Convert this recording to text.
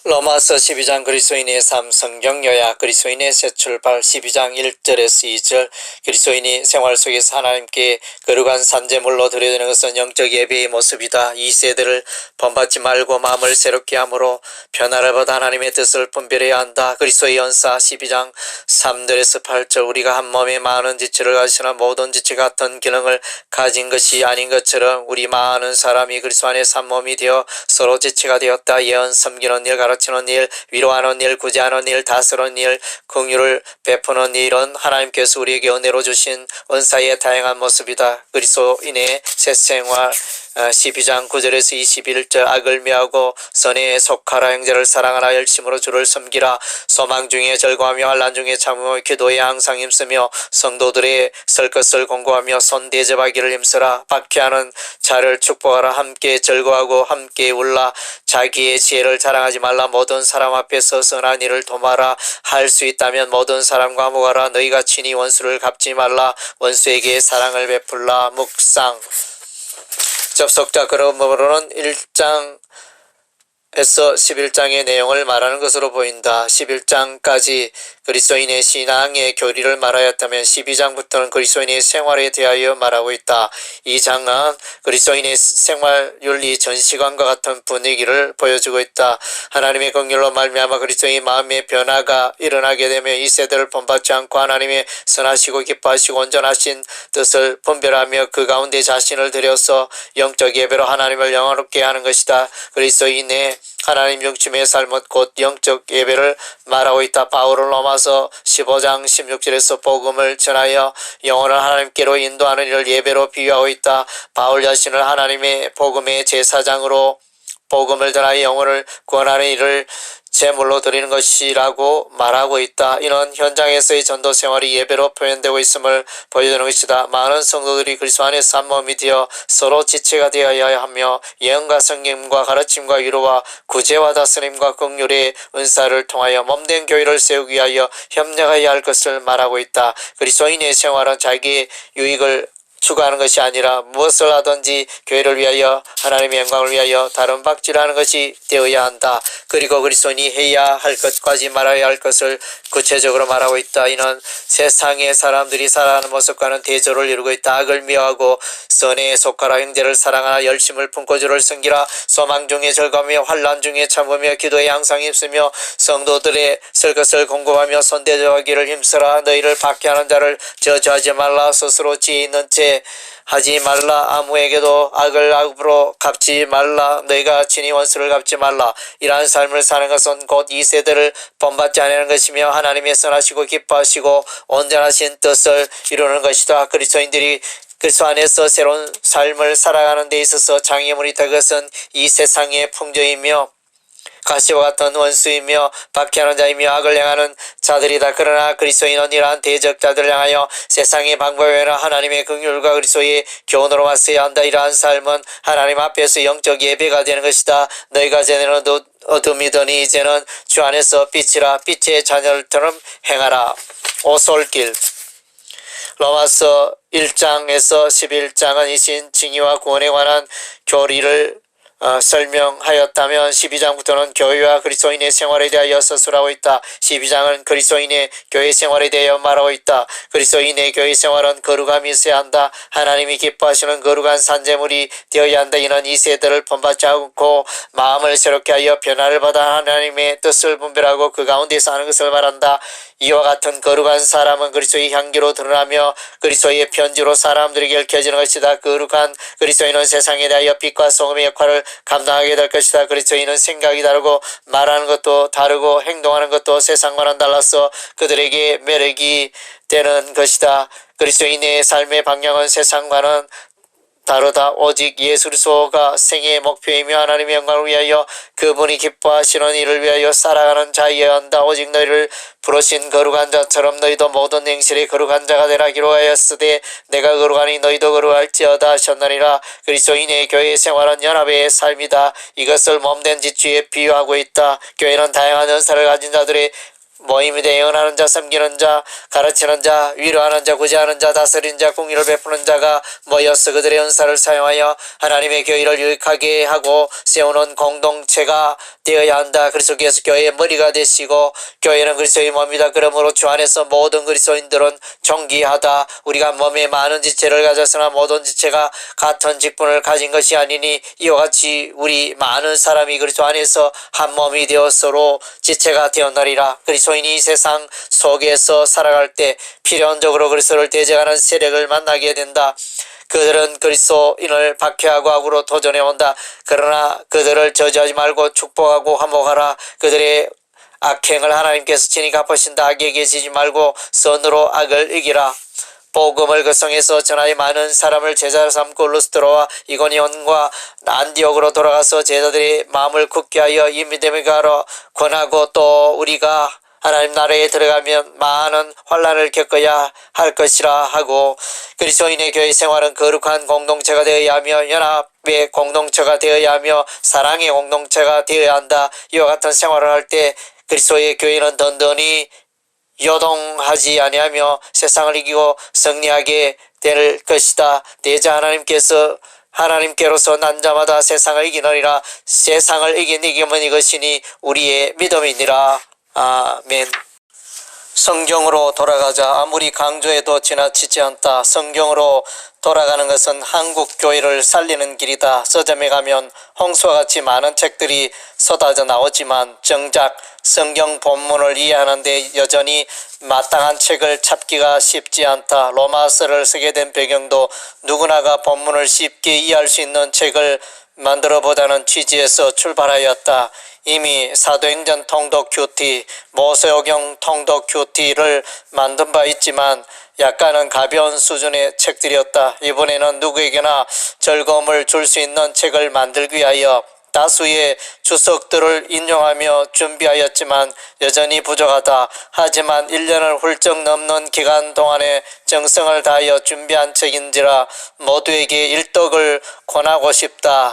로마서 12장 그리스도인의 삶 성경 요약 그리스도인의 새 출발 12장 1절에서 2절 그리스도인이 생활 속에서 하나님께 거룩한 산제물로 드려지는 것은 영적 예배의 모습이다. 이 세대를 본받지 말고 마음을 새롭게 함으로 변화를 받아 하나님의 뜻을 분별해야 한다. 그리스도의 연사 12장 3절에서 8절 우리가 한 몸에 많은 지체를 가지시는 모든 지체 같은 기능을 가진 것이 아닌 것처럼 우리 많은 사람이 그리스도 안에서 한 몸이 되어 서로 지체가 되었다. 예언 섬기는 일 가르치는 일, 위로하는 일, 구제하는 일, 다스리는 일, 긍휼을 베푸는 일은 하나님께서 우리에게 은혜로 주신 은사의 다양한 모습이다. 그리스도인의 새 생활 12장 9절에서 21절 악을 미하고 선에 속하라. 형제를 사랑하라. 열심으로 주를 섬기라. 소망 중에 즐거워하며 환난 중에 참으며 기도에 항상 힘쓰며 성도들의 설 것을 공고하며 손 대접하기를 힘쓰라. 박해하는 자를 축복하라. 함께 즐거워하고 함께 울라. 자기의 지혜를 자랑하지 말라. 모든 사람 앞에서 선한 일을 도마라. 할 수 있다면 모든 사람과 화목하라. 너희가 친히 원수를 갚지 말라. 원수에게 사랑을 베풀라. 묵상 접속자 그러므로는 1장에서 11장의 내용을 말하는 것으로 보인다. 11장까지 그리스도인의 신앙의 교리를 말하였다면 12장부터는 그리스도인의 생활에 대하여 말하고 있다. 이 장은 그리스도인의 생활 윤리 전시관과 같은 분위기를 보여주고 있다. 하나님의 긍휼로 말미암아 그리스도의 마음의 변화가 일어나게 되며 이 세대를 본받지 않고 하나님의 선하시고 기뻐하시고 온전하신 뜻을 분별하며 그 가운데 자신을 들여서 영적 예배로 하나님을 영화롭게 하는 것이다. 그리스도인의 하나님 중심의 삶은 곧 영적 예배를 말하고 있다. 바울은 로마서 15장 16절에서 복음을 전하여 영혼을 하나님께로 인도하는 일을 예배로 비유하고 있다. 바울 자신을 하나님의 복음의 제사장으로 복음을 전하여 영혼을 구원하는 일을 제물로 드리는 것이라고 말하고 있다. 이는 현장에서의 전도 생활이 예배로 표현되고 있음을 보여주는 것이다. 많은 성도들이 그리스도 안에서 한 몸이 되어 서로 지체가 되어야 하며 예언과 성경과 가르침과 위로와 구제와 다스림과 긍휼의 은사를 통하여 몸된 교회를 세우기 위하여 협력해야 할 것을 말하고 있다. 그리스도인의 생활은 자기의 유익을 추구하는 것이 아니라 무엇을 하든지 교회를 위하여 하나님의 영광을 위하여 다른 박질하는 것이 되어야 한다. 그리고 그리스도인이 해야 할 것까지 말아야 할 것을 구체적으로 말하고 있다. 이는 세상의 사람들이 살아가는 모습과는 대조를 이루고 있다. 악을 미워하고 선에 속하라. 형제를 사랑하라. 열심을 품고 주를 섬기라. 소망 중에 즐거우며 환난 중에 참으며 기도에 항상 힘쓰며 성도들의 설 것을 공급하며 손대접하기를 힘쓰라. 너희를 박해하는 자를 저주하지 말라. 스스로 지혜 있는 채 하지 말라. 아무에게도 악을 악으로 갚지 말라. 너희가 친히 원수를 갚지 말라. 이러한 삶을 사는 것은 곧 이 세대를 본받지 않는 것이며 하나님의 선하시고 기뻐하시고 온전하신 뜻을 이루는 것이다. 그리스도인들이 그리스도 안에서 새로운 삶을 살아가는 데 있어서 장애물이 된 것은 이 세상의 풍조이며 가시와 같은 원수이며 박해하는 자이며 악을 행하는 자들이다. 그러나 그리스도인은 이러한 대적자들을 향하여 세상의 방법에 아니라 하나님의 긍휼과 그리스도의 교훈으로 맞서야 한다. 이러한 삶은 하나님 앞에서 영적 예배가 되는 것이다. 너희가 전에는 어둠이더니 이제는 주 안에서 빛이라. 빛의 자녀들처럼 행하라. 오솔길 로마서 1장에서 11장은 이신 징의와 구원에 관한 교리를 설명하였다면 12장부터는 교회와 그리스도인의 생활에 대하여 서술하고 있다. 12장은 그리스도인의 교회 생활에 대하여 말하고 있다. 그리스도인의 교회 생활은 거룩함이 있어야 한다. 하나님이 기뻐하시는 거룩한 산제물이 되어야 한다. 이는 이 세대를 본받지 않고 마음을 새롭게 하여 변화를 받아 하나님의 뜻을 분별하고 그 가운데 사는 것을 말한다. 이와 같은 거룩한 사람은 그리스도의 향기로 드러나며 그리스도의 편지로 사람들에게 읽혀지는 것이다. 거룩한 그리스도인은 세상에 대하여 빛과 소금의 역할을 감당하게 될 것이다. 그리스도인은 생각이 다르고 말하는 것도 다르고 행동하는 것도 세상과는 달라서 그들에게 매력이 되는 것이다. 그리스도인의 삶의 방향은 세상과는 다르다. 오직 예수 그리스도가 생애의 목표이며 하나님의 영광을 위하여 그분이 기뻐하시는 일을 위하여 살아가는 자여야 한다. 오직 너희를 부르신 거룩한 자처럼 너희도 모든 행실에 거룩한 자가 되라. 기록하였으되 내가 거룩하니 너희도 거룩할지어다 하셨느니라. 그리스도인의 교회 생활은 연합의 삶이다. 이것을 몸된 지체에 비유하고 있다. 교회는 다양한 은사를 가진 자들의 모임이 대응하는 자, 섬기는 자, 가르치는 자, 위로하는 자, 구제하는 자, 다스리는 자, 공의를 베푸는 자가 모여서 그들의 은사를 사용하여 하나님의 교회를 유익하게 하고 세우는 공동체가 되어야 한다. 그리스도께서 교회의 머리가 되시고 교회는 그리스도의 몸이다. 그러므로 주 안에서 모든 그리스도인들은 존귀하다. 우리가 몸에 많은 지체를 가졌으나 모든 지체가 같은 직분을 가진 것이 아니니 이와 같이 우리 많은 사람이 그리스도 안에서 한 몸이 되어 서로 지체가 되었나리라. 그리스도인이 세상 속에서 살아갈 때 필연적으로 그리스도를 대적하는 세력을 만나게 된다. 그들은 그리스도인을 박해하고 악으로 도전해온다. 그러나 그들을 저주하지 말고 축복하고 화목하라. 그들의 악행을 하나님께서 친히 갚으신다. 악에게 지지 말고 선으로 악을 이기라. 복음을 그 성에서 전하여 많은 사람을 제자로 삼고 루스드로와 이고니온과 안디옥으로 돌아가서 제자들의 마음을 굳게 하여 이 믿음을 가로 권하고 또 우리가 하나님 나라에 들어가면 많은 환난을 겪어야 할 것이라 하고 그리스도인의 교회 생활은 거룩한 공동체가 되어야 하며 연합의 공동체가 되어야 하며 사랑의 공동체가 되어야 한다. 이와 같은 생활을 할 때 그리스도의 교회는 든든히 요동하지 아니하며 세상을 이기고 승리하게 될 것이다. 대자 하나님께로서 난 자마다 세상을 이기느니라. 세상을 이긴 이김은 이것이니 우리의 믿음이니라. 아멘. 성경으로 돌아가자. 아무리 강조해도 지나치지 않다. 성경으로 돌아가는 것은 한국 교회를 살리는 길이다. 서점에 가면 홍수와 같이 많은 책들이 쏟아져 나오지만 정작 성경 본문을 이해하는 데 여전히 마땅한 책을 찾기가 쉽지 않다. 로마서를 쓰게 된 배경도 누구나가 본문을 쉽게 이해할 수 있는 책을 만들어보자는 취지에서 출발하였다. 이미 사도행전 통독 큐티, 모세오경 통독 큐티를 만든 바 있지만 약간은 가벼운 수준의 책들이었다. 이번에는 누구에게나 즐거움을 줄 수 있는 책을 만들기 위하여 다수의 주석들을 인용하며 준비하였지만 여전히 부족하다. 하지만 1년을 훌쩍 넘는 기간 동안에 정성을 다하여 준비한 책인지라 모두에게 일독을 권하고 싶다.